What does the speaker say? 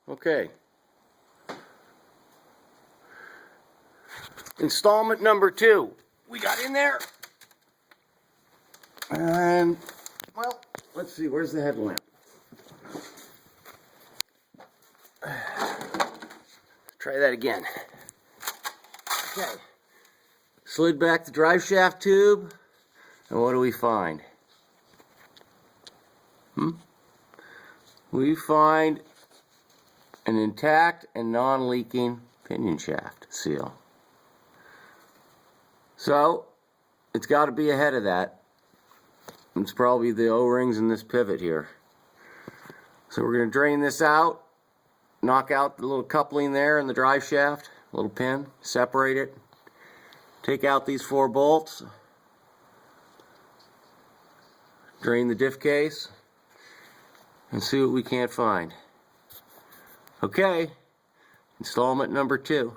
Okay. Installment number 2. We got in there. And, well, let's see, where's the headlamp? Try that again. Okay. Slid back the drive shaft tube, and what do we find? We find an intact and non-leaking pinion shaft seal. So, it's got to be ahead of that. It's probably the O-rings in this pivot here. So we're going to drain this out, knock out the little coupling there in the drive shaft, little pin, separate it, take out these 4 bolts, drain the diff case, and see what we can't find. Okay, installment number 2.